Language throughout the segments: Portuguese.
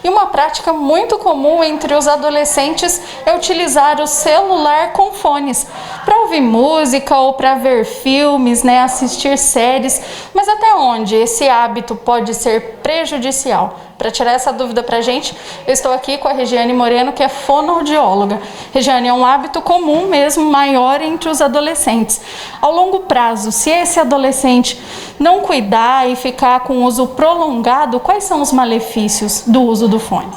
E uma prática muito comum entre os adolescentes é utilizar o celular com fones para ouvir música ou para ver filmes, né, assistir séries. Mas até onde esse hábito pode ser prejudicial? Para tirar essa dúvida para a gente, eu estou aqui com a Regiane Moreno, que é fonoaudióloga. Regiane, é um hábito comum mesmo, maior entre os adolescentes. Ao longo prazo, se esse adolescente não cuidar e ficar com uso prolongado, quais são os malefícios do uso do fone?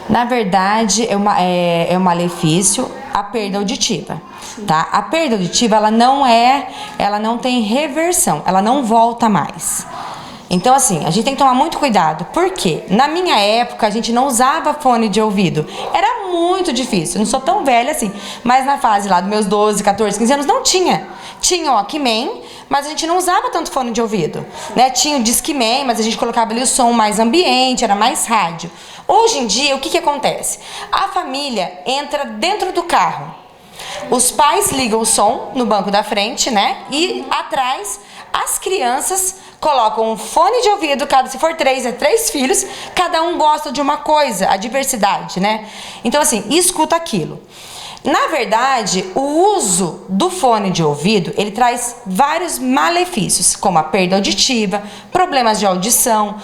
Na verdade, é um malefício a perda auditiva, tá? A perda auditiva, ela não tem reversão, ela não volta mais. Então, assim, a gente tem que tomar muito cuidado. Por quê? Na minha época, a gente não usava fone de ouvido. Era muito difícil. Eu não sou tão velha assim. Mas na fase lá dos meus 12, 14, 15 anos, não tinha. Tinha o Walkman, mas a gente não usava tanto fone de ouvido, né? Tinha o Discman, mas a gente colocava ali o som mais ambiente, era mais rádio. Hoje em dia, o que acontece? A família entra dentro do carro. Os pais ligam o som no banco da frente, né? E atrás, as crianças colocam um fone de ouvido, se for 3 filhos, cada um gosta de uma coisa, a diversidade, né? Então, assim, escuta aquilo. Na verdade, o uso do fone de ouvido, ele traz vários malefícios, como a perda auditiva, problemas de audição,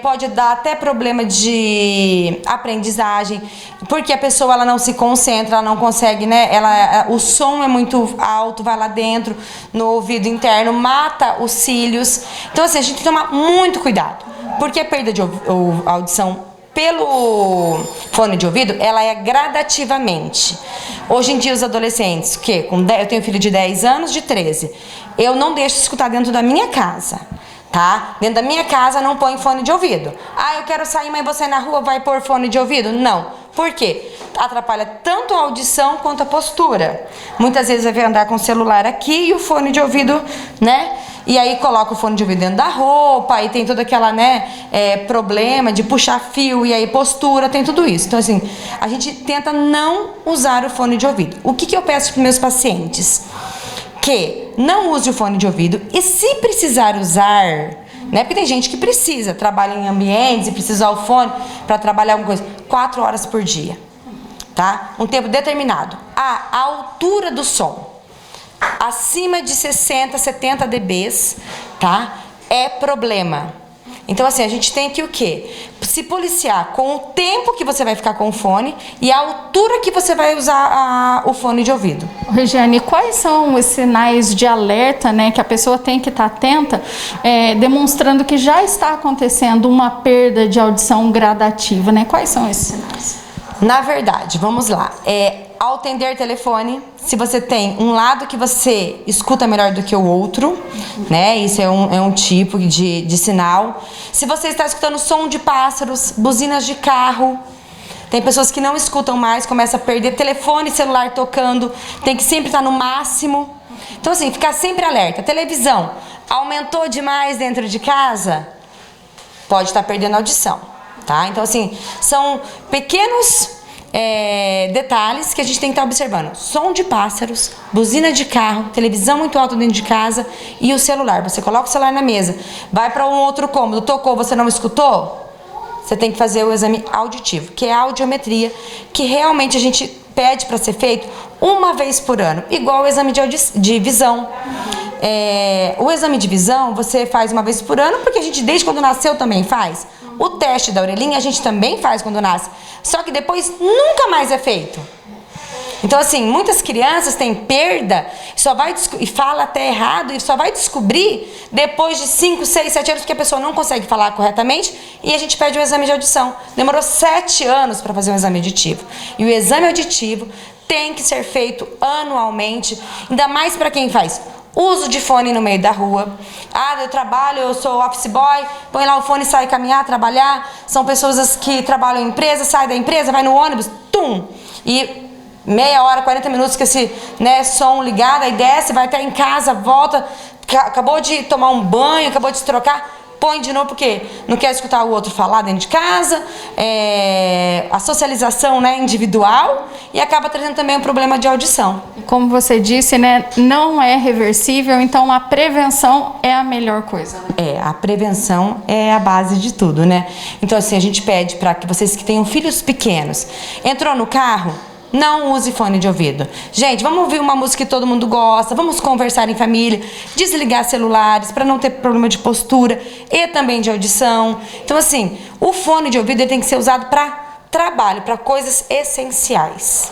pode dar até problema de aprendizagem, porque a pessoa ela não se concentra, ela não consegue, né? O som é muito alto, vai lá dentro, no ouvido interno, mata os cílios. Então, assim, a gente tem que tomar muito cuidado, porque a perda de audição pelo fone de ouvido, ela é gradativamente. Hoje em dia os adolescentes, eu tenho filho de 10 anos, de 13, eu não deixo escutar dentro da minha casa, tá? Dentro da minha casa não põe fone de ouvido. Ah, eu quero sair, mas você na rua vai pôr fone de ouvido? Não. Por quê? Atrapalha tanto a audição quanto a postura. Muitas vezes vai andar com o celular aqui e o fone de ouvido, né? E aí coloca o fone de ouvido dentro da roupa, e tem todo aquela, problema de puxar fio, e aí postura, tem tudo isso. Então, assim, a gente tenta não usar o fone de ouvido. O que eu peço para os meus pacientes? Que não use o fone de ouvido, e se precisar usar, né? Porque tem gente que precisa, trabalha em ambientes e precisa usar o fone para trabalhar alguma coisa, 4 horas por dia, tá? Um tempo determinado. A altura do som acima de 60, 70 dBs, tá? É problema. Então, assim, a gente tem que o quê? Se policiar com o tempo que você vai ficar com o fone e a altura que você vai usar o fone de ouvido. Regiane, quais são os sinais de alerta, né, que a pessoa tem que estar atenta, demonstrando que já está acontecendo uma perda de audição gradativa, né? Quais são esses sinais? Na verdade, vamos lá. Ao atender telefone, se você tem um lado que você escuta melhor do que o outro, né? Isso é um tipo de sinal. Se você está escutando som de pássaros, buzinas de carro, tem pessoas que não escutam mais, começa a perder telefone, celular tocando, tem que sempre estar no máximo. Então, assim, ficar sempre alerta. Televisão, aumentou demais dentro de casa, pode estar perdendo audição, tá? Então, assim, são pequenos detalhes que a gente tem que estar observando. Som de pássaros, buzina de carro, televisão muito alta dentro de casa e o celular. Você coloca o celular na mesa, vai para um outro cômodo, tocou, você não escutou? Você tem que fazer o exame auditivo, que é a audiometria, que realmente a gente pede para ser feito uma vez por ano, igual o exame de visão. O exame de visão você faz uma vez por ano, porque a gente desde quando nasceu também faz. O teste da orelhinha a gente também faz quando nasce, só que depois nunca mais é feito. Então, assim, muitas crianças têm perda e fala até errado e só vai descobrir depois de 5, 6, 7 anos, porque a pessoa não consegue falar corretamente e a gente pede um exame de audição. Demorou 7 anos para fazer um exame auditivo. E o exame auditivo tem que ser feito anualmente, ainda mais para quem faz uso de fone no meio da rua. Ah, eu trabalho, eu sou office boy, põe lá o fone e sai caminhar, trabalhar. São pessoas que trabalham em empresa, sai da empresa, vai no ônibus, e meia hora, 40 minutos com esse som ligado, aí desce, vai até em casa, volta, acabou de tomar um banho, acabou de se trocar, põe de novo, porque não quer escutar o outro falar dentro de casa, a socialização, né, individual, e acaba trazendo também um problema de audição. Como você disse, né, não é reversível, então a prevenção é a melhor coisa. A prevenção é a base de tudo, né? Então, assim, a gente pede para que vocês que tenham filhos pequenos, entrou no carro, não use fone de ouvido. Gente, vamos ouvir uma música que todo mundo gosta, vamos conversar em família, desligar celulares para não ter problema de postura e também de audição. Então, assim, o fone de ouvido ele tem que ser usado para trabalho, para coisas essenciais.